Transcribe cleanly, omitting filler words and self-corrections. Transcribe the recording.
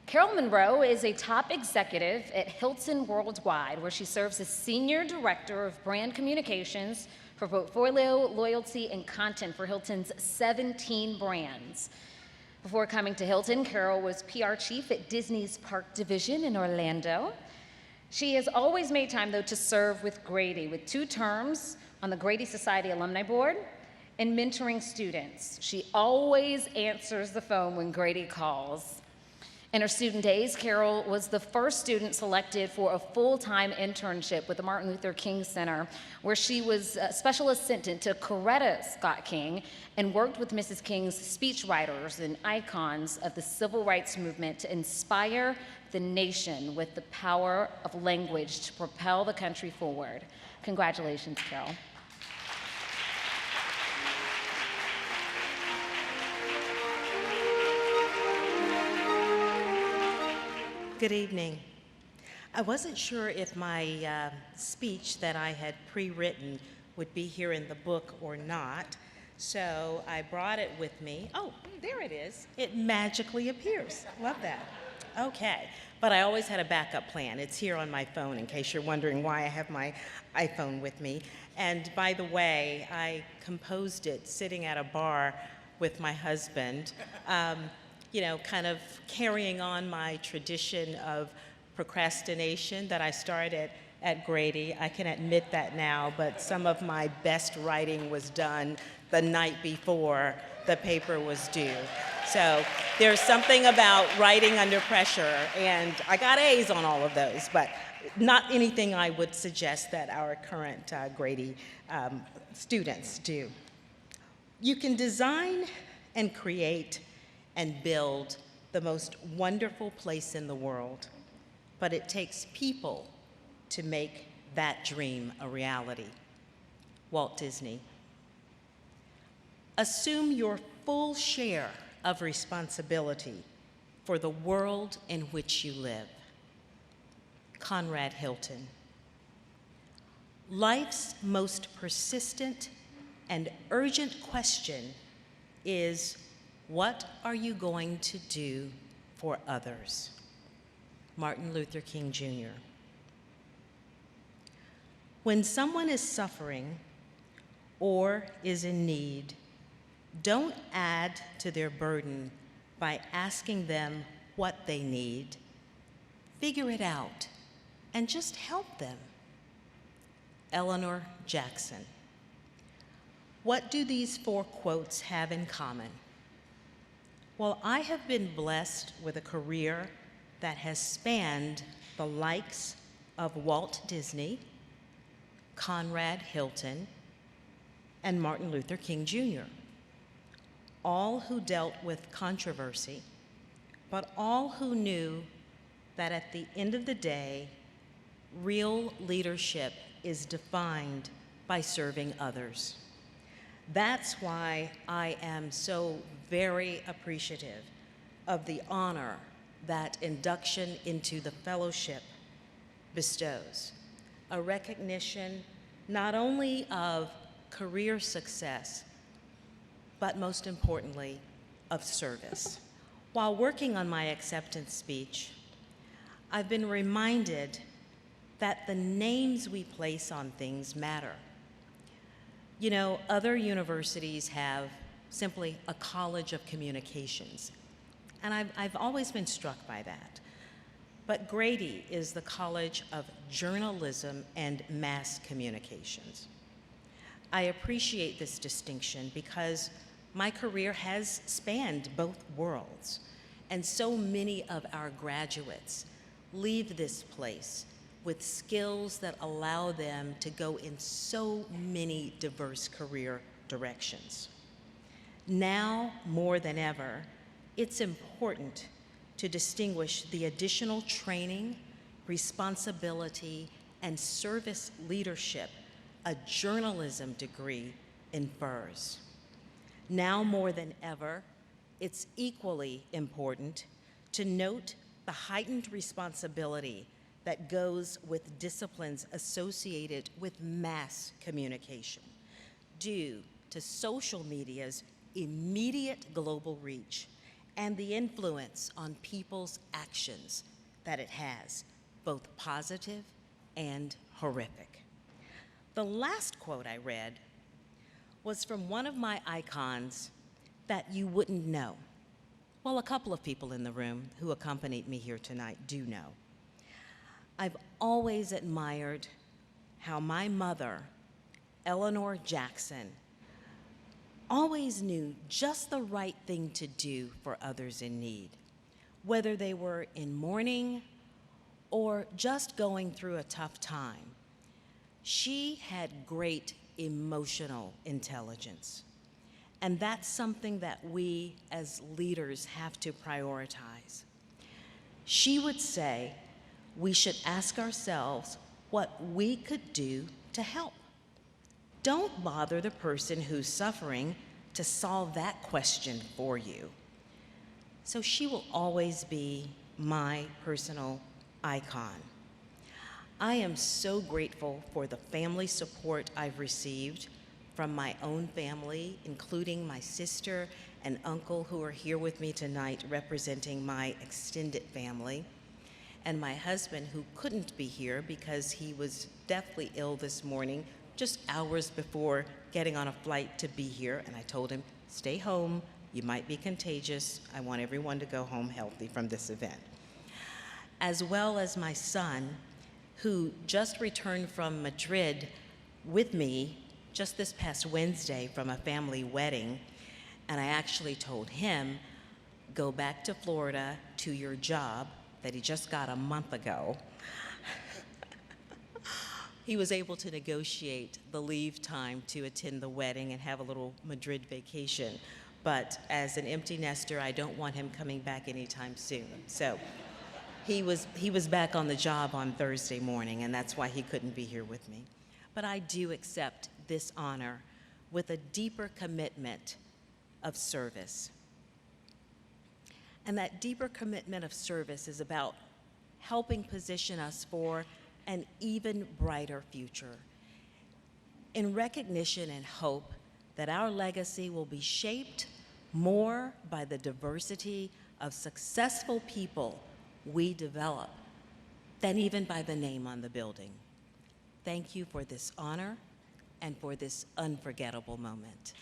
Carole Munroe is a top executive at Hilton Worldwide, where she serves as Senior Director of Brand Communications for portfolio, loyalty, and content for Hilton's 17 brands. Before coming to Hilton, Carole was PR chief at Disney's Park Division in Orlando. She has always made time, though, to serve with Grady, with 2 terms on the Grady Society Alumni Board and mentoring students. She always answers the phone when Grady calls. In her student days, Carole was the first student selected for a full-time internship with the Martin Luther King Center, where she was a special assistant to Coretta Scott King and worked with Mrs. King's speechwriters and icons of the civil rights movement to inspire the nation with the power of language to propel the country forward. Congratulations, Carole. Good evening. I wasn't sure if my speech that I had pre-written would be here in the book or not, so I brought it with me. Oh, there it is. It magically appears. Love that. Okay, but I always had a backup plan. It's here on my phone in case you're wondering why I have my iPhone with me. And by the way, I composed it sitting at a bar with my husband. You know, kind of carrying on my tradition of procrastination that I started at Grady. I can admit that now, but some of my best writing was done the night before the paper was due. So there's something about writing under pressure, and I got A's on all of those, but not anything I would suggest that our current Grady students do. You can design and create and build the most wonderful place in the world, but it takes people to make that dream a reality. Walt Disney. Assume your full share of responsibility for the world in which you live. Conrad Hilton. Life's most persistent and urgent question is, what are you going to do for others? Martin Luther King Jr. When someone is suffering or is in need, don't add to their burden by asking them what they need. Figure it out and just help them. Eleanor Jackson. What do these 4 quotes have in common? Well, I have been blessed with a career that has spanned the likes of Walt Disney, Conrad Hilton, and Martin Luther King Jr., all who dealt with controversy, but all who knew that at the end of the day, real leadership is defined by serving others. That's why I am so very appreciative of the honor that induction into the fellowship bestows, a recognition not only of career success, but most importantly, of service. While working on my acceptance speech, I've been reminded that the names we place on things matter. You know, other universities have simply a college of communications, and I've always been struck by that. But Grady is the College of Journalism and Mass Communications. I appreciate this distinction because my career has spanned both worlds, and so many of our graduates leave this place with skills that allow them to go in so many diverse career directions. Now, more than ever, it's important to distinguish the additional training, responsibility, and service leadership a journalism degree infers. Now more than ever, it's equally important to note the heightened responsibility that goes with disciplines associated with mass communication due to social media's immediate global reach and the influence on people's actions that it has, both positive and horrific. The last quote I read was from one of my icons that you wouldn't know. Well, a couple of people in the room who accompanied me here tonight do know. I've always admired how my mother, Eleanor Jackson, always knew just the right thing to do for others in need, whether they were in mourning or just going through a tough time. She had great emotional intelligence, and that's something that we as leaders have to prioritize. She would say we should ask ourselves what we could do to help. Don't bother the person who's suffering to solve that question for you. So she will always be my personal icon. I am so grateful for the family support I've received from my own family, including my sister and uncle who are here with me tonight representing my extended family, and my husband who couldn't be here because he was deathly ill this morning, just hours before getting on a flight to be here, and I told him, stay home, you might be contagious, I want everyone to go home healthy from this event. As well as my son, who just returned from Madrid with me just this past Wednesday from a family wedding, and I actually told him, go back to Florida to your job that he just got a month ago. He was able to negotiate the leave time to attend the wedding and have a little Madrid vacation. But as an empty nester, I don't want him coming back anytime soon. So he was back on the job on Thursday morning, and that's why he couldn't be here with me. But I do accept this honor with a deeper commitment of service. And that deeper commitment of service is about helping position us for an even brighter future, in recognition and hope that our legacy will be shaped more by the diversity of successful people we develop than even by the name on the building. Thank you for this honor and for this unforgettable moment.